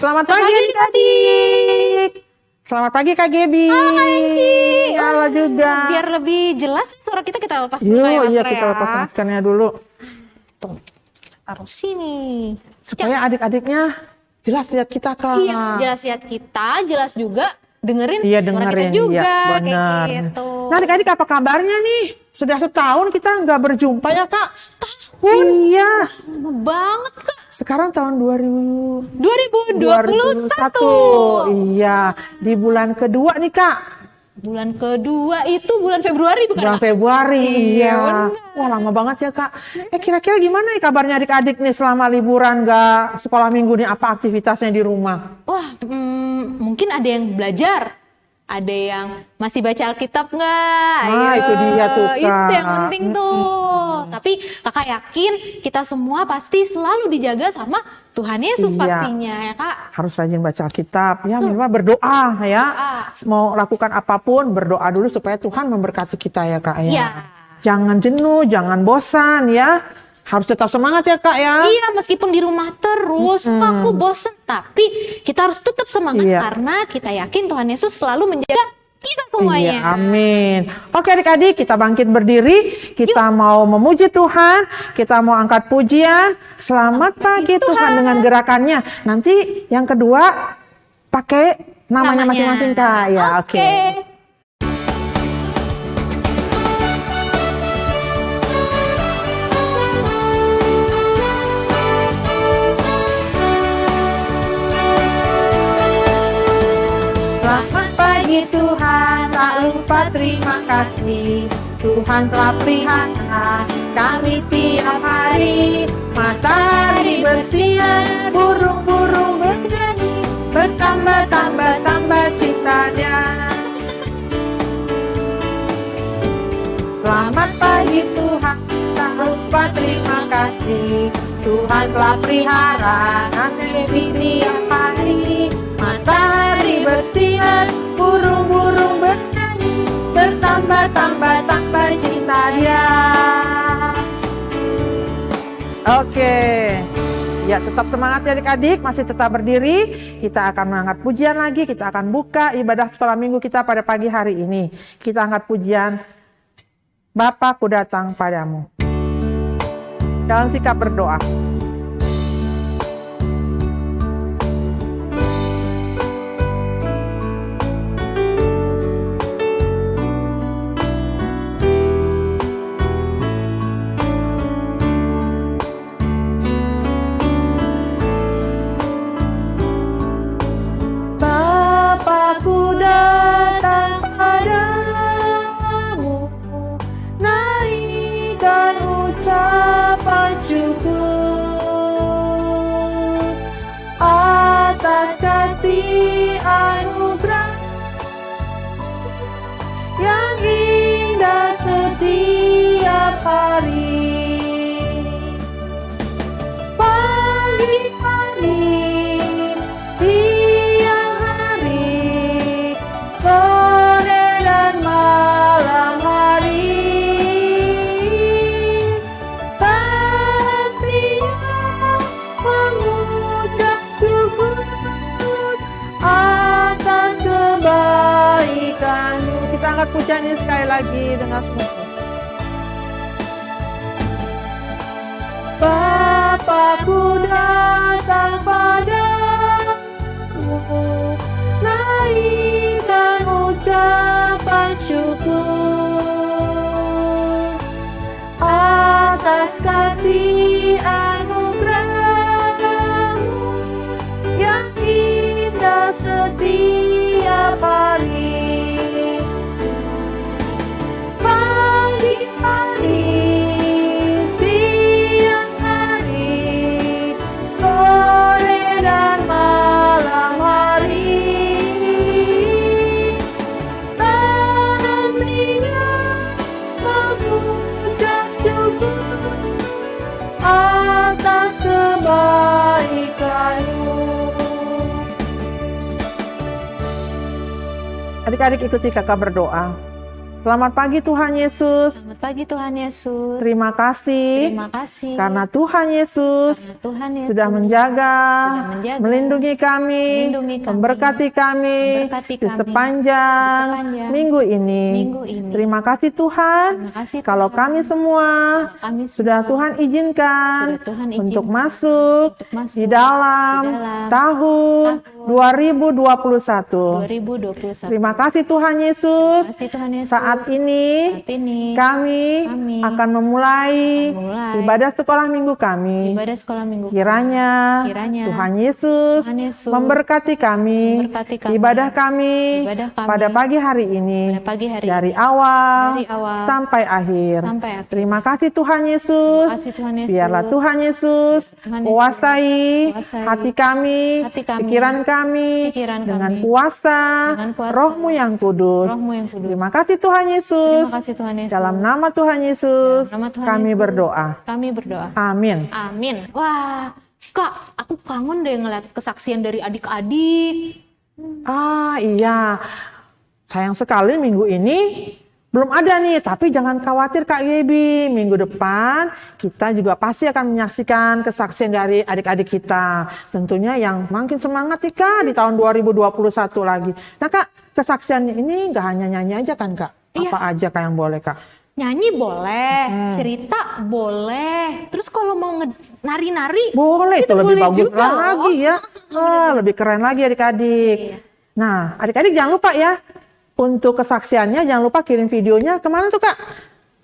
Selamat pagi adik-adik. Selamat pagi Kak Gebi. Halo Kak Enci. Halo juga. Biar lebih jelas suara kita lepas dulu ya Iya, Matre kita ya. lepas maskernya dulu. Tuh, taruh sini. Supaya adik-adiknya jelas lihat kita Kak. Iya, jelas lihat kita, jelas juga dengerin Iya, suara kita dengerin. juga. Iya, benar. Kayak gitu. Nah adik-adik apa kabarnya nih? Sudah setahun kita nggak berjumpa ya Kak? Setahun. Iya. Lama banget Kak. Sekarang tahun 2021. Iya, di bulan kedua nih Kak. Bulan kedua itu bulan Februari bukan Bulan Kak? Februari, Iya, iya. Wah lama banget ya Kak. Kira-kira gimana nih kabarnya adik-adik nih selama liburan gak sekolah minggu nih? Apa aktivitasnya di rumah? Wah, mungkin ada yang belajar, ada yang masih baca Alkitab nggak? Ah, itu dia tuh, Kak. Itu yang penting tuh. Tapi kakak yakin kita semua pasti selalu dijaga sama Tuhan Yesus Iya. pastinya ya Kak. Harus rajin baca Alkitab, ya minimal berdoa ya. Mau lakukan apapun berdoa dulu supaya Tuhan memberkati kita ya Kak ya. Iya. Jangan jenuh, jangan bosan ya. Harus tetap semangat ya Kak ya. Iya, meskipun di rumah terus, aku bosen, tapi kita harus tetap semangat Iya. karena kita yakin Tuhan Yesus selalu menjaga kita semuanya. Iya, amin. Oke adik-adik, kita bangkit berdiri. Kita mau memuji Tuhan. Kita mau angkat pujian. Selamat pagi Tuhan dengan gerakannya. Nanti yang kedua pakai namanya masing-masing Kak. Ya, oke. Selamat pagi Tuhan, tak lupa terima kasih. Tuhan telah pelihara kami setiap hari. Matahari bersinar, burung-burung bernyanyi, bertambah-tambah cintanya. Selamat pagi Tuhan, tak lupa terima kasih. Tuhan telah pelihara kami setiap hari. Matahari bersinar, burung-burung bernyanyi, bertambah-tambah cinta Dia. Oke, ya tetap semangat ya adik-adik, masih tetap berdiri. Kita akan mengangkat pujian lagi, kita akan buka ibadah sekolah minggu kita pada pagi hari ini. Kita angkat pujian, Bapa ku datang padamu. Dalam sikap berdoa. Bapakku datang padamu, naikkan ucapan syukur atas kasih anugerah yang indah setiap hari. Pagi-pagi, siang hari, sore dan malam hari, tak hentinya mengucap syukur atas kebaikan-Mu. Kita angkat pujian ini sekali lagi dengan semua. Bapakku datang padamu, naikkan ucapan syukur atas kasih anugerah-Mu yang indah setiap hari. Pagi-pagi, siang hari, sore dan malam hari, tak hentinya mengucap syukur atas kebaikan-Mu. Adik-adik ikuti kakak berdoa. Selamat pagi Tuhan Yesus. Selamat pagi Tuhan Yesus. Terima kasih. Terima kasih. Karena Tuhan Yesus Karena Tuhan Yesus sudah menjaga, menjaga, melindungi kami, melindungi kami, memberkati kami memberkati di kami sepanjang di sepanjang minggu ini. Terima kasih Tuhan. Terima kasih Kalau Tuhan. kami semua Kami sudah semua Tuhan izinkan sudah Tuhan izinkan untuk masuk untuk masuk di dalam tahun 2021. 2021. Terima kasih Tuhan Yesus. Terima kasih Tuhan Yesus. Saat ini kami akan memulai ibadah sekolah minggu kami. Ibadah sekolah minggu. Kiranya Tuhan Yesus memberkati kami, ibadah kami pada pagi hari ini, dari awal sampai akhir. Terima kasih Tuhan Yesus. Biarlah Tuhan Yesus kuasai hati kami, pikiran kami dengan kuasa Roh-Mu yang kudus. Terima kasih Tuhan Yesus. Dalam nama Tuhan Yesus kami berdoa. Amin. Amin. Wah, Kak, aku kangen deh ngeliat kesaksian dari adik-adik. Iya. Sayang sekali minggu ini belum ada nih, tapi jangan khawatir Kak Gebi. Minggu depan kita juga pasti akan menyaksikan kesaksian dari adik-adik kita. Tentunya yang makin semangat nih Kak di tahun 2021 lagi. Nah Kak, kesaksiannya ini nggak hanya nyanyi aja kan Kak? Iya. Apa aja Kak yang boleh Kak? Nyanyi boleh, cerita boleh. Terus kalau mau nari-nari boleh, itu lebih boleh bagus juga lagi ya. Lebih keren lagi adik-adik. Iya. Nah, adik-adik jangan lupa ya. Untuk kesaksiannya jangan lupa kirim videonya kemana tuh Kak?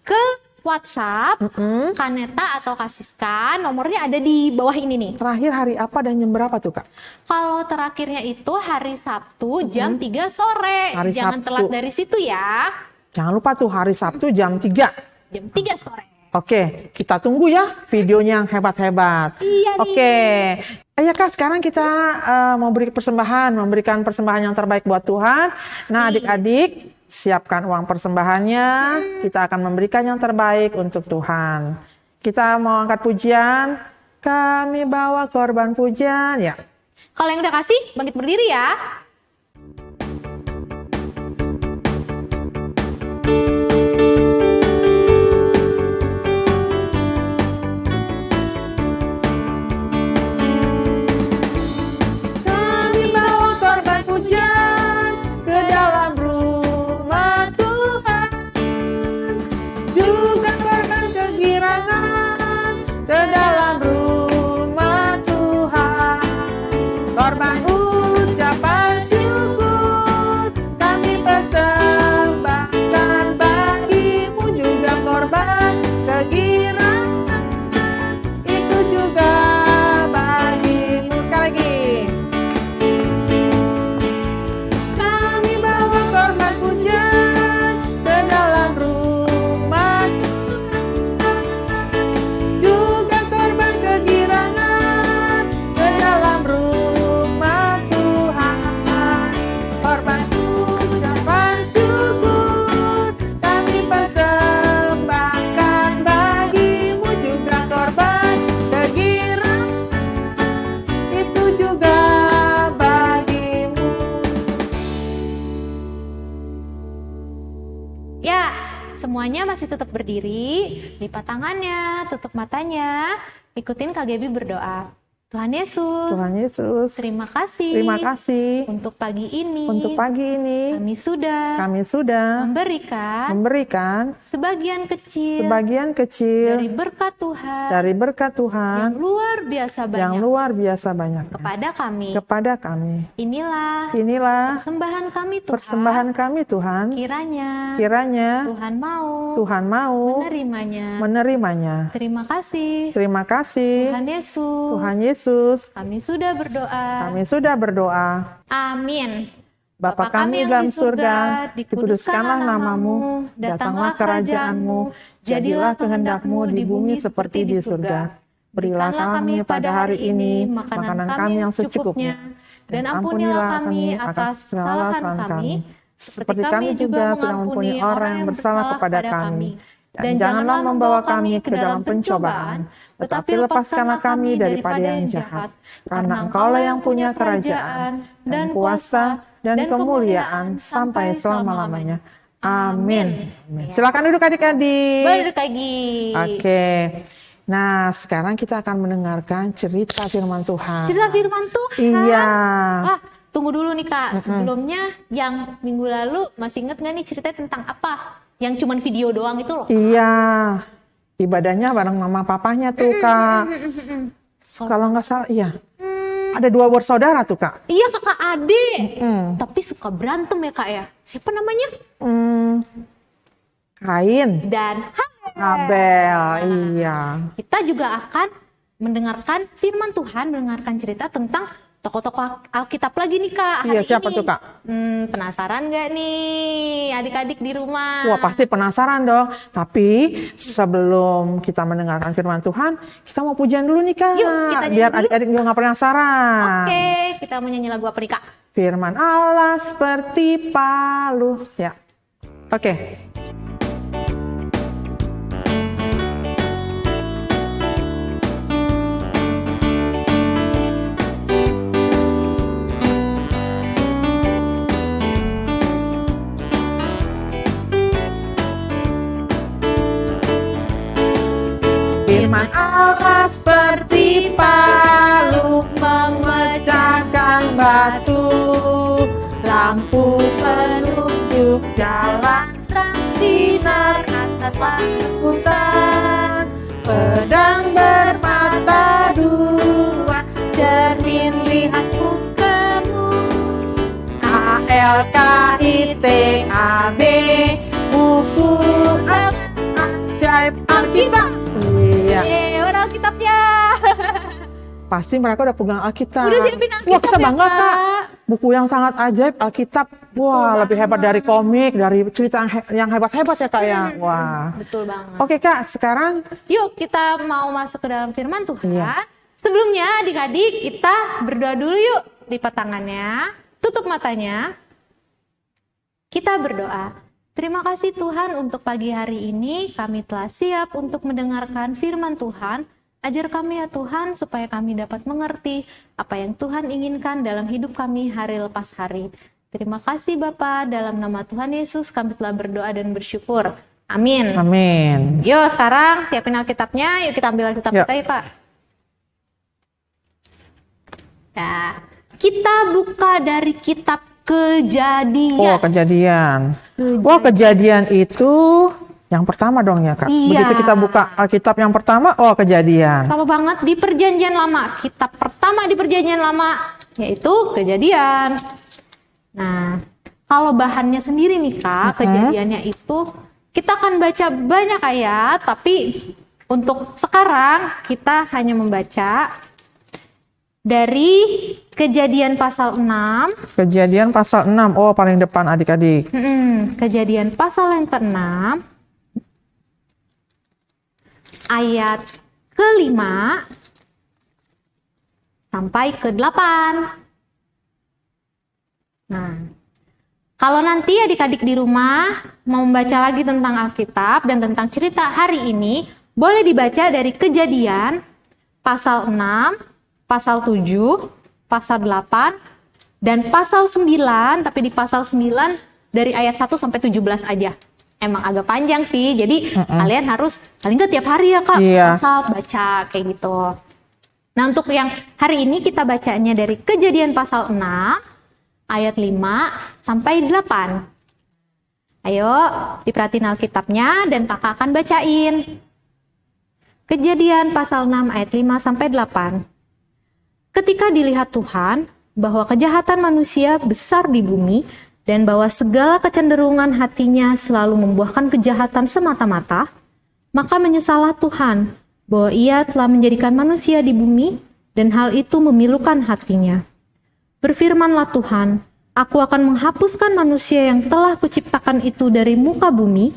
Ke WhatsApp Kaneta atau Kasiska, nomornya ada di bawah ini nih. Terakhir hari apa dan jam berapa tuh Kak? Kalau terakhirnya itu hari Sabtu jam 3 sore. Hari Jangan Sabtu. telat dari situ ya. Jangan lupa tuh hari Sabtu jam 3. Jam 3 sore. Oke, kita tunggu ya videonya yang hebat-hebat. Iya nih. Oke. Ayo Kak, sekarang kita mau memberikan persembahan yang terbaik buat Tuhan. Nah, adik-adik, siapkan uang persembahannya. Kita akan memberikan yang terbaik untuk Tuhan. Kita mau angkat pujian. Kami bawa korban pujian, ya. Kalau yang udah kasih, bangkit berdiri ya. Kami bawa korban pujian ke dalam rumah Tuhan, juga korban kegirangan ke dalam rumah Tuhan. Korban ucapan syukur kami persembahkan bagimu, juga korban kegirangan itu juga bagimu. Sekali lagi. Kami bawa korban pujian ke dalam rumah Tuhan, juga korban kegirangan ke dalam rumah Tuhan. Korban ucapan syukur kami persembahkan bagimu, juga korban kegirangan itu juga bagimu. Ya, semuanya masih tetap berdiri, lipat tangannya, tutup matanya, ikutin Kak Gaby berdoa. Tuhan Yesus, Tuhan Yesus, terima kasih. terima kasih Untuk pagi ini, untuk pagi ini. kami sudah Memberikan sebagian kecil sebagian kecil dari berkat Tuhan dari berkat yang Tuhan luar biasa banyak yang luar biasa banyak kepada kami. Inilah Persembahan kami Tuhan. persembahan kami Tuhan. Kiranya Tuhan mau menerimanya. Terima kasih. Terima kasih Tuhan Yesus. Kami sudah berdoa. Amin. Bapa kami dalam surga, dikuduskanlah namamu, datanglah kerajaanmu, jadilah kehendak-Mu di bumi seperti di surga. Berilah kami pada hari ini makanan kami yang secukupnya, dan ampunilah kami atas segala kesalahan kami, seperti kami juga sudah mengampuni orang yang bersalah kepada kami. Dan janganlah membawa kami ke dalam pencobaan, tetapi lepaskanlah kami daripada yang jahat. Karena Engkaulah yang punya kerajaan, dan kuasa, dan kemuliaan sampai selama-lamanya. Amin. Silakan duduk adik-adik. Boleh duduk lagi. Oke. Nah, sekarang kita akan mendengarkan cerita firman Tuhan. Cerita firman Tuhan. Iya. Wah, tunggu dulu nih Kak. Sebelumnya yang minggu lalu masih inget nggak nih ceritanya tentang apa? Yang cuman video doang itu loh. Iya. Ibadahnya bareng mama papanya tuh, Kak. Kalau nggak salah, iya. Ada 2 bersaudara tuh, Kak. Iya, kakak adik. Tapi suka berantem ya Kak ya. Siapa namanya? Kain, Dan Abel, iya. kita juga akan mendengarkan firman Tuhan, mendengarkan cerita tentang tokoh-tokoh Alkitab lagi nih Kak hari Iya, siapa ini. tuh, Kak? Penasaran nggak nih adik-adik di rumah? Wah, pasti penasaran dong. Tapi sebelum kita mendengarkan firman Tuhan, kita mau pujian dulu nih, Kak. Yuk, kita nyanyi Biar dulu. adik-adik juga nggak penasaran. Oke, kita mau nyanyi lagu apa nih Kak? Firman Allah seperti palu. Ya. Oke. Firman Allah seperti palu memecahkan batu, lampu penunjuk jalan, terang sinar atas langit hutan, pedang bermata 2, cermin lihat mukamu, ALKITAB, buku ajaib Alkitab. Iya. Orang Alkitabnya. Pasti mereka udah pegang Alkitab. Udah siapin Alkitab Wah, kita ya, bangga, Kak? Kak. Buku yang sangat ajaib, Alkitab. Wah, lebih hebat dari komik, dari cerita yang hebat-hebat ya, Kak ya. Wah. Betul banget. Oke, Kak, sekarang Yuk kita mau masuk ke dalam firman Tuhan. Iya. Sebelumnya adik-adik kita berdoa dulu yuk. Lipat tangannya, tutup matanya. Kita berdoa. Terima kasih Tuhan untuk pagi hari ini kami telah siap untuk mendengarkan firman Tuhan. Ajar kami ya Tuhan supaya kami dapat mengerti apa yang Tuhan inginkan dalam hidup kami hari lepas hari. Terima kasih Bapa, dalam nama Tuhan Yesus kami telah berdoa dan bersyukur. Amin. amin. Yuk sekarang siapin Alkitabnya, yuk kita ambil Alkitab Yuk. kita yuk Kak. Nah, kita buka dari kitab Kejadian. Oh, kejadian. Wah, kejadian itu yang pertama dong ya, Kak. Iya. Begitu kita buka Alkitab yang pertama, oh kejadian. Sama banget di Perjanjian Lama. Kitab pertama di Perjanjian Lama yaitu Kejadian. Nah, kalau bahannya sendiri nih Kak, kejadiannya itu kita akan baca banyak ayat, tapi untuk sekarang kita hanya membaca dari Kejadian pasal 6. Kejadian pasal 6, oh paling depan adik-adik. Kejadian pasal yang ke-6 ayat ke-5 sampai ke-8. Nah, kalau nanti adik-adik di rumah mau membaca lagi tentang Alkitab dan tentang cerita hari ini, boleh dibaca dari Kejadian pasal 6, pasal 7, pasal 8, dan pasal 9, tapi di pasal 9 dari ayat 1 sampai 17 aja. Emang agak panjang sih, jadi kalian harus paling nggak tiap hari ya Kak, Iya. pasal baca kayak gitu. Nah untuk yang hari ini kita bacanya dari Kejadian pasal 6, ayat 5 sampai 8. Ayo diperhatiin Alkitabnya dan kakak akan bacain. Kejadian pasal 6 ayat 5 sampai 8. Ketika dilihat Tuhan bahwa kejahatan manusia besar di bumi dan bahwa segala kecenderungan hatinya selalu membuahkan kejahatan semata-mata, maka menyesallah Tuhan bahwa ia telah menjadikan manusia di bumi dan hal itu memilukan hatinya. Berfirmanlah Tuhan, aku akan menghapuskan manusia yang telah kuciptakan itu dari muka bumi,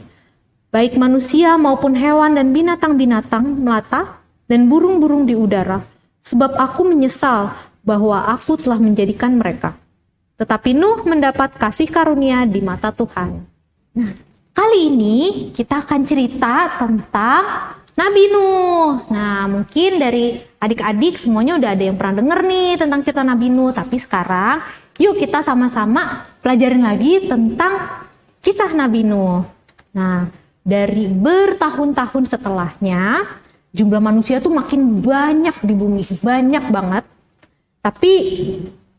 baik manusia maupun hewan dan binatang-binatang melata dan burung-burung di udara, sebab aku menyesal bahwa aku telah menjadikan mereka. Tetapi Nuh mendapat kasih karunia di mata Tuhan. Nah, kali ini kita akan cerita tentang Nabi Nuh. Nah, mungkin dari adik-adik semuanya udah ada yang pernah denger nih tentang cerita Nabi Nuh. Tapi sekarang, yuk kita sama-sama pelajarin lagi tentang kisah Nabi Nuh. Nah, dari bertahun-tahun setelahnya, jumlah manusia tuh makin banyak di bumi, banyak banget. Tapi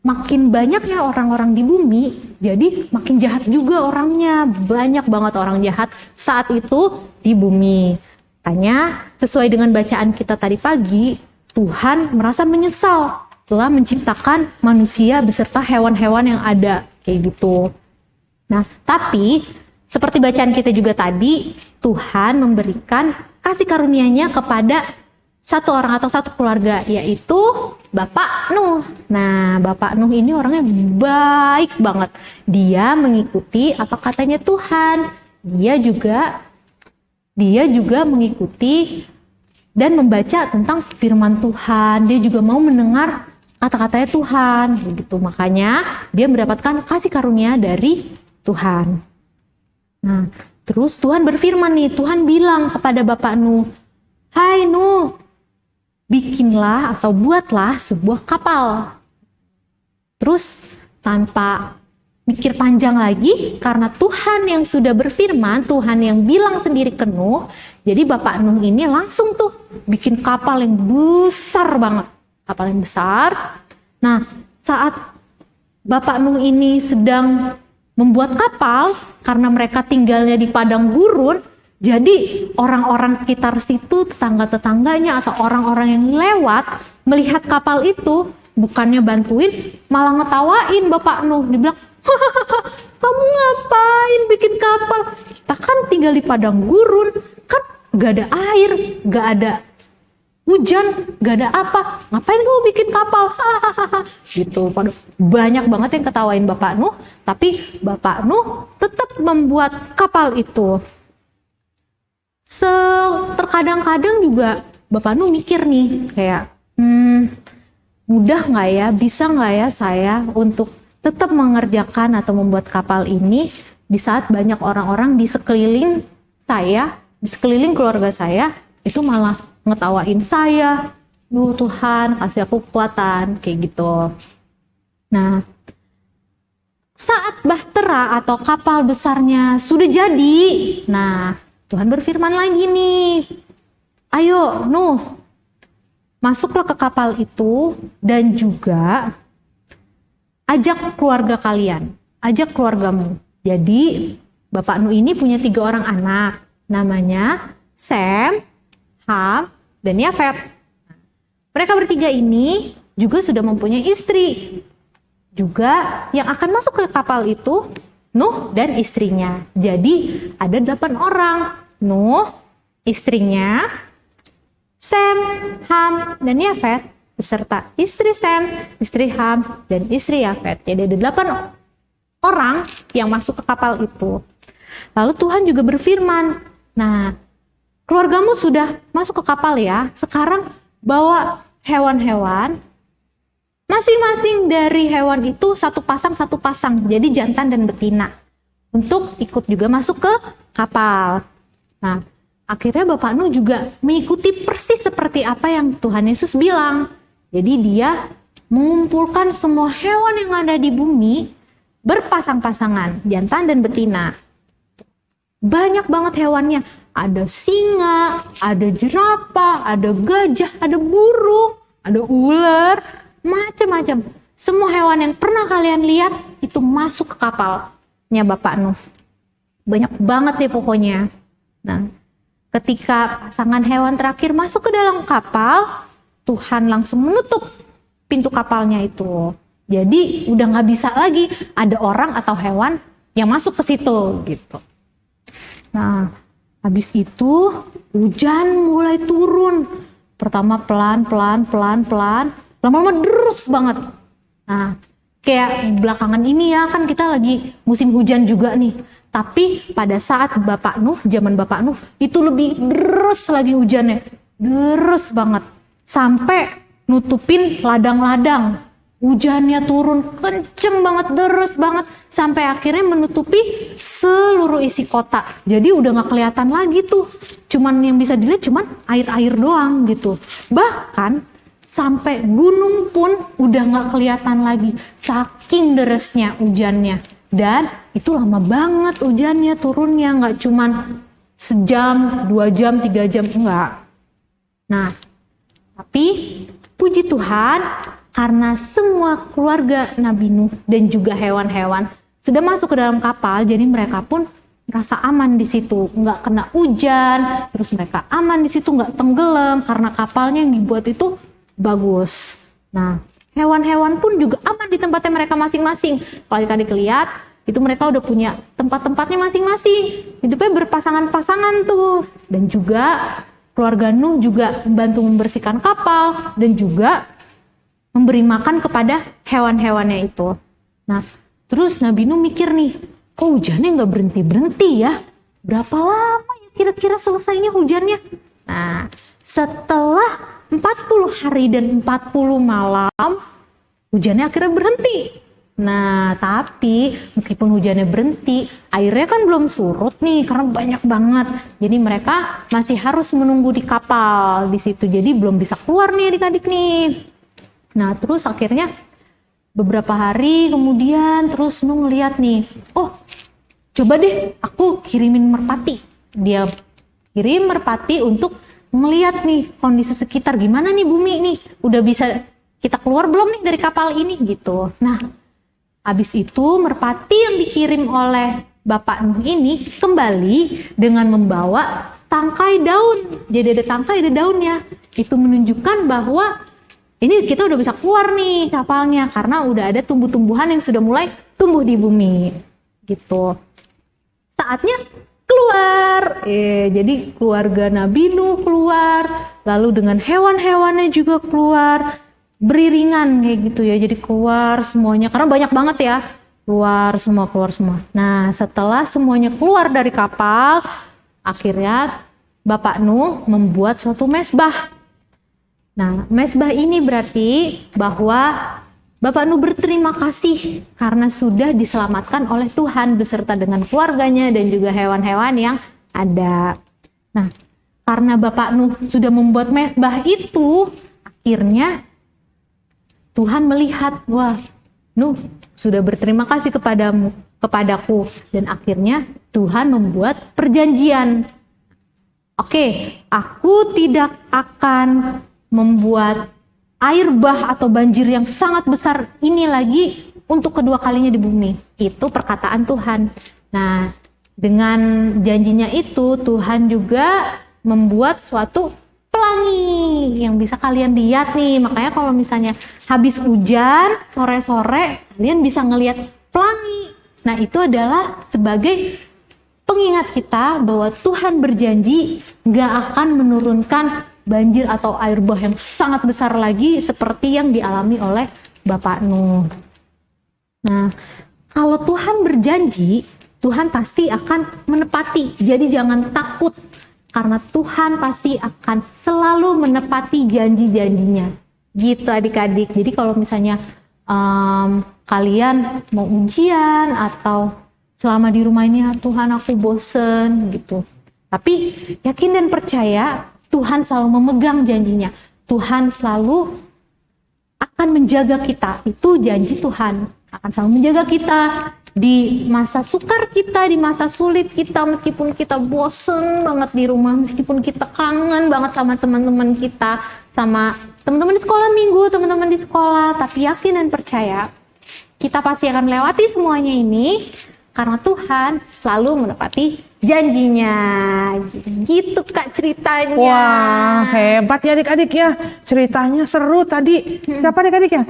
makin banyaknya orang-orang di bumi, jadi makin jahat juga orangnya. Banyak banget orang jahat saat itu di bumi. Makanya sesuai dengan bacaan kita tadi pagi, Tuhan merasa menyesal telah menciptakan manusia beserta hewan-hewan yang ada, kayak gitu. Nah, tapi seperti bacaan kita juga tadi, Tuhan memberikan kasih karunia-Nya kepada satu orang atau satu keluarga, yaitu Bapak Nuh. Nah, Bapak Nuh ini orangnya baik banget. Dia mengikuti apa katanya Tuhan. Dia juga mengikuti dan membaca tentang firman Tuhan. Dia juga mau mendengar kata-katanya Tuhan. Begitu, makanya dia mendapatkan kasih karunia dari Tuhan. Nah, terus Tuhan berfirman nih, Tuhan bilang kepada Bapak Nuh, "Hai Nuh, bikinlah atau buatlah sebuah kapal." Terus tanpa mikir panjang lagi, karena Tuhan yang sudah berfirman, Tuhan yang bilang sendiri ke Nuh, jadi Bapak Nuh ini langsung tuh bikin kapal yang besar banget. Kapal yang besar. Nah, saat Bapak Nuh ini sedang membuat kapal, karena mereka tinggalnya di padang gurun, jadi orang-orang sekitar situ, tetangga-tetangganya atau orang-orang yang lewat melihat kapal itu, bukannya bantuin, malah ngetawain Bapak Nuh. Dibilang, "Hahaha, kamu ngapain bikin kapal? Kita kan tinggal di padang gurun, kan gak ada air, gak ada hujan, gak ada apa. Ngapain kamu bikin kapal?" Hahaha. Gitu. Banyak banget yang ketawain Bapak Nuh, tapi Bapak Nuh tetap membuat kapal itu. Terkadang-kadang juga Bapak Nuh mikir nih, kayak, mudah nggak ya, bisa nggak ya saya untuk tetap mengerjakan atau membuat kapal ini di saat banyak orang-orang di sekeliling saya, di sekeliling keluarga saya, itu malah ngetawain saya. Duh Tuhan, kasih aku kekuatan, kayak gitu. Nah, saat bahtera atau kapal besarnya sudah jadi, nah Tuhan berfirman lagi nih, "Ayo Nuh, masuklah ke kapal itu dan juga ajak keluarga kalian, ajak keluargamu." Jadi Bapak Nuh ini punya 3 orang anak, namanya Sem, Ham, dan Yafet. Mereka bertiga ini juga sudah mempunyai istri. Juga yang akan masuk ke kapal itu Nuh dan istrinya. Jadi ada 8 orang. Nuh, istrinya, Sem, Ham, dan Yafet, beserta istri Sem, istri Ham, dan istri Yafet. Jadi ada 8 orang yang masuk ke kapal itu. Lalu Tuhan juga berfirman, "Nah, keluargamu sudah masuk ke kapal ya. Sekarang bawa hewan-hewan. Masing-masing dari hewan itu satu pasang, jadi jantan dan betina, untuk ikut juga masuk ke kapal." Nah, akhirnya Bapak Nuh juga mengikuti persis seperti apa yang Tuhan Yesus bilang. Jadi dia mengumpulkan semua hewan yang ada di bumi berpasang-pasangan, jantan dan betina. Banyak banget hewannya. Ada singa, ada jerapah, ada gajah, ada burung, ada ular, macam-macam. Semua hewan yang pernah kalian lihat itu masuk ke kapalnya Bapak Nuh. Banyak banget deh pokoknya. Nah, ketika pasangan hewan terakhir masuk ke dalam kapal, Tuhan langsung menutup pintu kapalnya itu. Jadi udah nggak bisa lagi ada orang atau hewan yang masuk ke situ gitu. Nah, habis itu hujan mulai turun. Pertama pelan, lama-lama deres banget. Nah, kayak belakangan ini ya, kan kita lagi musim hujan juga nih. Tapi pada saat Bapak Nuh, zaman Bapak Nuh, itu lebih deres lagi hujannya. Deres banget. Sampai nutupin ladang-ladang. Hujannya turun kenceng banget, deres banget. Sampai akhirnya menutupi seluruh isi kota. Jadi udah gak kelihatan lagi tuh. Cuman yang bisa dilihat cuman air-air doang gitu. Bahkan sampai gunung pun udah gak kelihatan lagi. Saking deresnya hujannya. Dan itu lama banget hujannya turunnya, nggak cuman sejam, 2 jam, 3 jam, enggak. Nah, tapi puji Tuhan karena semua keluarga Nabi Nuh dan juga hewan-hewan sudah masuk ke dalam kapal, jadi mereka pun merasa aman di situ, nggak kena hujan, terus mereka aman di situ, nggak tenggelam karena kapalnya yang dibuat itu bagus. Nah, hewan-hewan pun juga aman di tempatnya mereka masing-masing. Kalau adik-adik lihat, itu mereka udah punya tempat-tempatnya masing-masing. Hidupnya berpasangan-pasangan tuh. Dan juga keluarga Nuh juga membantu membersihkan kapal dan juga memberi makan kepada hewan-hewannya itu. Nah, terus Nabi Nuh mikir nih, kok hujannya nggak berhenti-berhenti ya? Berapa lama ya kira-kira selesainya hujannya? Nah, setelah 40 hari dan 40 malam, hujannya akhirnya berhenti. Nah, tapi meskipun hujannya berhenti, airnya kan belum surut nih karena banyak banget. Jadi mereka masih harus menunggu di kapal di situ. Jadi belum bisa keluar nih adik-adik nih. Nah, terus akhirnya beberapa hari kemudian terus Nuh ngeliat nih, oh coba deh aku kirimin merpati. Dia kirim merpati untuk ngeliat nih kondisi sekitar, gimana nih bumi nih, udah bisa kita keluar belum nih dari kapal ini gitu. Nah, habis itu merpati yang dikirim oleh Bapak Nuh ini kembali dengan membawa tangkai daun. Jadi ada tangkai, ada daunnya. Itu menunjukkan bahwa ini kita udah bisa keluar nih kapalnya karena udah ada tumbuh-tumbuhan yang sudah mulai tumbuh di bumi. Gitu. Saatnya keluar. Jadi keluarga Nabi Nuh keluar, lalu dengan hewan-hewannya juga keluar. Beriringan kayak gitu ya, jadi keluar semuanya karena banyak banget ya, keluar semua. Nah, setelah semuanya keluar dari kapal, akhirnya Bapak Nuh membuat suatu mezbah. Nah, mezbah ini berarti bahwa Bapak Nuh berterima kasih karena sudah diselamatkan oleh Tuhan beserta dengan keluarganya dan juga hewan-hewan yang ada. Nah, karena Bapak Nuh sudah membuat mezbah itu, akhirnya Tuhan melihat, wah, Nuh sudah berterima kasih kepadaku. Dan akhirnya Tuhan membuat perjanjian. Oke, aku tidak akan membuat air bah atau banjir yang sangat besar ini lagi untuk kedua kalinya di bumi. Itu perkataan Tuhan. Nah, dengan janjinya itu Tuhan juga membuat suatu pelangi yang bisa kalian lihat nih. Makanya kalau misalnya habis hujan, sore-sore kalian bisa ngelihat pelangi. Nah, itu adalah sebagai pengingat kita bahwa Tuhan berjanji gak akan menurunkan banjir atau air bah yang sangat besar lagi seperti yang dialami oleh Bapak Nuh. Nah, kalau Tuhan berjanji, Tuhan pasti akan menepati. Jadi jangan takut. Karena Tuhan pasti akan selalu menepati janji-janjinya. Gitu adik-adik. Jadi kalau misalnya kalian mau ujian atau selama di rumah ini, Tuhan aku bosen gitu. Tapi yakin dan percaya Tuhan selalu memegang janjinya. Tuhan selalu akan menjaga kita. Itu janji Tuhan. Akan selalu menjaga kita. Di masa sukar kita, di masa sulit kita, meskipun kita bosen banget di rumah, meskipun kita kangen banget sama teman-teman kita, sama teman-teman di sekolah minggu, teman-teman di sekolah, tapi yakin dan percaya, kita pasti akan melewati semuanya ini, karena Tuhan selalu menepati janjinya. Gitu Kak ceritanya. Wah, hebat ya adik-adik ya. Ceritanya seru tadi. Siapa adik-adik ya?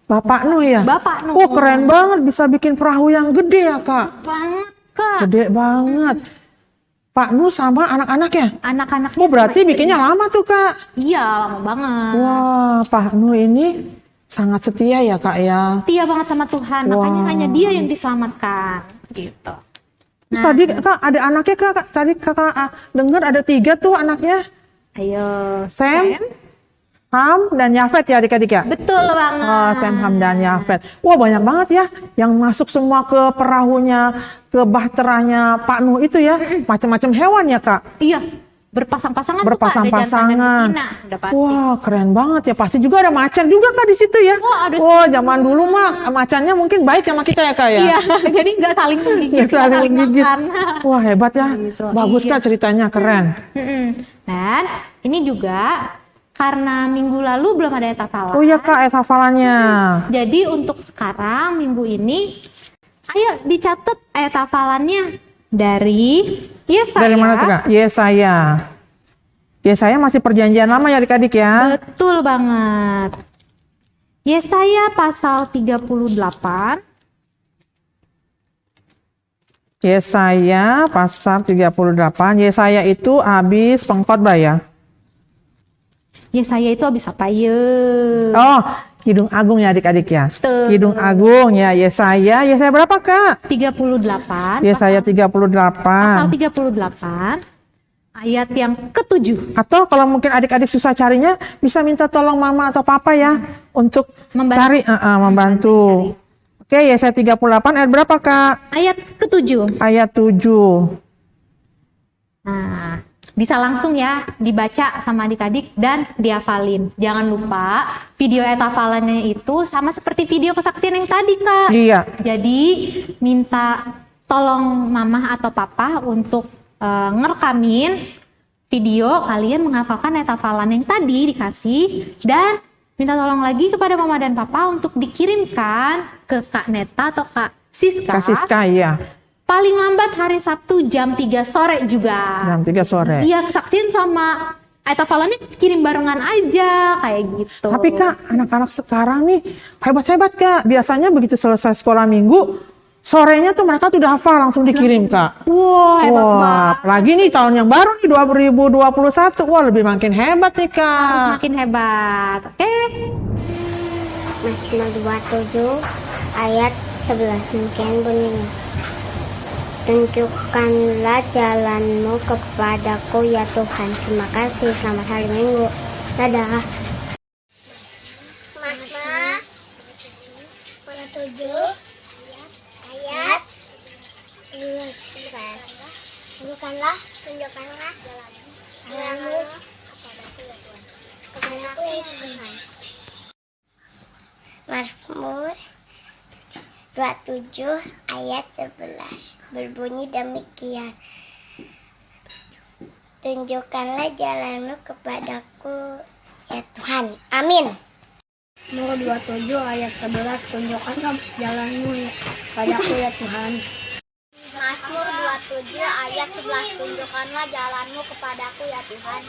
Bapak Nuh ya? Bapak Nuh. Oh, keren banget, bisa bikin perahu yang gede ya Kak? Banget Kak. Gede banget. Pak Nuh sama anak-anaknya? Anak-anaknya. Oh, berarti bikinnya lama tuh Kak? Iya, lama banget. Wah, Pak Nuh ini sangat setia ya Kak ya? Setia banget sama Tuhan, makanya hanya dia yang diselamatkan. Gitu. Terus tadi Kak ada anaknya Kak? Tadi Kakak dengar ada 3 tuh anaknya? Ayo. Sam, Ham, dan Yafet ya adik-adik ya? Betul banget. Oh, Sam, Ham, dan Yafet. Wah, banyak banget ya yang masuk semua ke perahunya, ke bahteranya Pak Nuh itu ya. Macam-macam hewan ya Kak? Iya. berpasang-pasangan tuh Kak, ada Berpasang-pasangan. jantan dan betina, udah pasti. Wah, keren banget ya. Pasti juga ada macan juga Kak di situ ya. Wah, ada Oh, zaman dulu mah macannya mungkin baik sama kita ya Kak ya. Iya, jadi nggak saling menggigit, Nggak saling menggigit. makan. Wah, hebat ya. Gitu. Bagus Iya. Kak ceritanya, keren. Mm-mm. Dan ini juga karena minggu lalu belum ada ayat hafalan. Oh iya Kak, ayat hafalannya. Jadi untuk sekarang minggu ini, ayo dicatat ayat hafalannya dari Yesaya. Dari mana tuh Kak? Yesaya. Yesaya masih perjanjian lama ya adik-adik ya. Betul banget. Yesaya pasal 38. Yesaya pasal 38. Yesaya itu habis pengkhotbah ya. Yesaya itu habis apa ya? Oh, Kidung Agung ya adik-adik ya. Betul. Kidung Agung ya Yesaya. Yesaya berapa Kak? 38. Yesaya Pasal 38. 38 ayat yang ke-7. Atau kalau mungkin adik-adik susah carinya, bisa minta tolong mama atau papa ya untuk Membantu. cari, membantu. Oke, Yesaya 38 ayat berapa Kak? Ayat ke-7. Ayat 7. Nah, bisa langsung ya dibaca sama adik-adik dan dihafalin. Jangan lupa video ayat hafalannya itu sama seperti video kesaksian yang tadi Kak. Iya. Jadi minta tolong mama atau papa untuk ngerekamin video kalian menghafalkan ayat hafalan yang tadi dikasih, dan minta tolong lagi kepada mama dan papa untuk dikirimkan ke Kak Neta atau Kak Siska. Kasih Sky ya. Paling lambat hari Sabtu jam 3 sore juga. Jam 3 sore. Iya, kesaksian sama ayat hafalannya kirim barengan aja kayak gitu. Tapi Kak, anak-anak sekarang nih hebat-hebat Kak. Biasanya begitu selesai sekolah minggu, sorenya tuh mereka tuh udah hafal langsung dikirim Kak. Wah, hebat Wah, banget. apalagi nih tahun yang baru nih 2021. Wah, lebih makin hebat nih Kak. Makin hebat. Oke. Mazmur 27 ayat 11 mungkin bunyinya. Tunjukkanlah jalanmu kepadaku ya Tuhan. Terima kasih, selamat hari Minggu. Dadah. Mazmur 27 ayat 11. Tunjukkanlah jalanmu kepadaku ya Tuhan. Mazmur 27 ayat 11 berbunyi demikian. Tunjukkanlah jalanmu kepadaku ya Tuhan. Amin. Mazmur 27 ayat 11 tunjukkanlah jalanmu padaku ya Tuhan. Mazmur 27 ayat 11 tunjukkanlah jalanmu kepadaku ya Tuhan.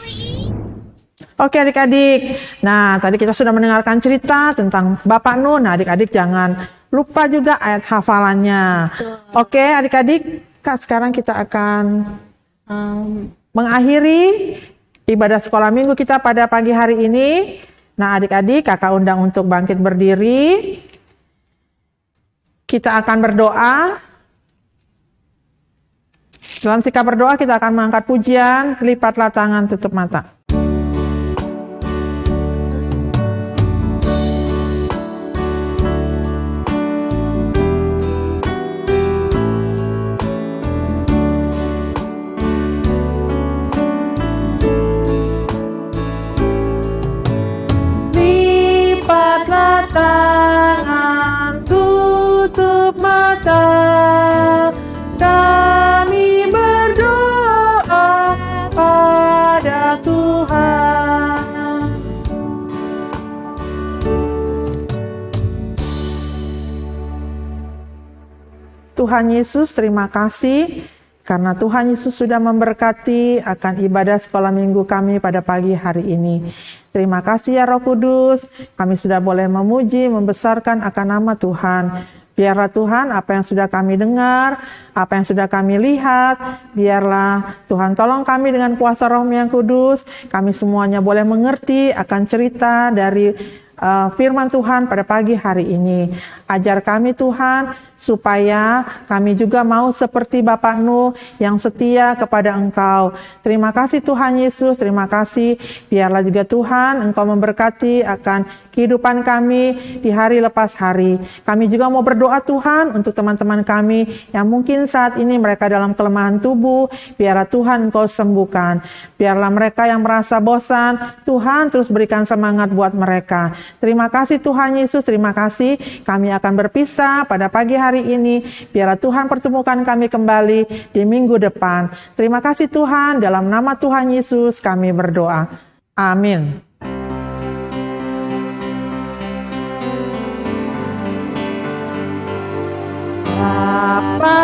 Oke adik-adik, nah tadi kita sudah mendengarkan cerita tentang Bapak Nun. Nah adik-adik jangan lupa juga ayat hafalannya. Oke adik-adik, Kak sekarang kita akan mengakhiri ibadah sekolah minggu kita pada pagi hari ini. Nah adik-adik kakak undang untuk bangkit berdiri. Kita akan berdoa. Dalam sikap berdoa kita akan mengangkat pujian, lipatlah tangan, tutup mata. Lipatlah tangan, tutup mata. Kami berdoa pada Tuhan. Tuhan Yesus, terima kasih karena Tuhan Yesus sudah memberkati akan ibadah sekolah minggu kami pada pagi hari ini. Terima kasih ya Roh Kudus, kami sudah boleh memuji, membesarkan akan nama Tuhan. Biarlah Tuhan apa yang sudah kami dengar, apa yang sudah kami lihat, biarlah Tuhan tolong kami dengan kuasa Roh-Mu yang kudus. Kami semuanya boleh mengerti akan cerita dari firman Tuhan pada pagi hari ini. Ajar kami Tuhan, supaya kami juga mau seperti Bapak Nuh yang setia kepada Engkau. Terima kasih Tuhan Yesus, terima kasih. Biarlah juga Tuhan Engkau memberkati akan kehidupan kami di hari lepas hari. Kami juga mau berdoa Tuhan untuk teman-teman kami yang mungkin saat ini mereka dalam kelemahan tubuh. Biarlah Tuhan Engkau sembuhkan. Biarlah mereka yang merasa bosan, Tuhan terus berikan semangat buat mereka. Terima kasih Tuhan Yesus, terima kasih. Kami akan berpisah pada pagi hari ini. Biarlah Tuhan pertemukan kami kembali di minggu depan. Terima kasih Tuhan, dalam nama Tuhan Yesus kami berdoa. Amin. Bapa,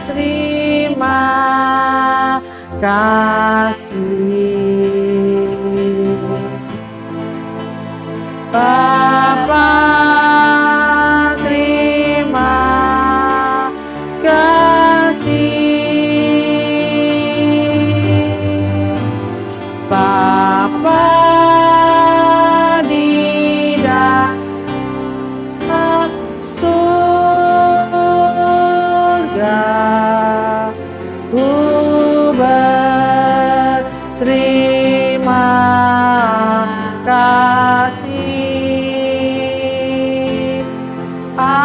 terima kasih. Bapa, terima kasih. Bapa di dalam surga, ku berterima kasih. Amin.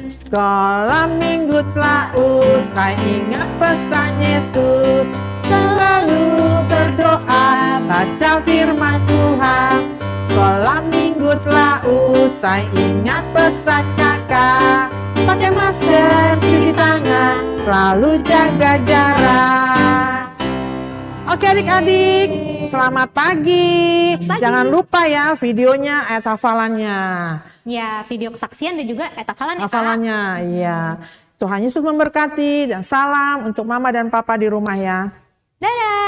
Sekolah minggu telah usai, ingat pesan Yesus, selalu berdoa, baca firman Tuhan. Sekolah minggu telah usai, ingat pesan kakak, pakai masker, cuci tangan, selalu jaga jarak. Oke adik-adik, selamat pagi. Jangan lupa ya videonya, ayat hafalannya. Ya, video kesaksian dan juga ayat hafalan ya, Kak. Hafalannya, iya. Tuhan Yesus memberkati dan salam untuk mama dan papa di rumah ya. Dadah.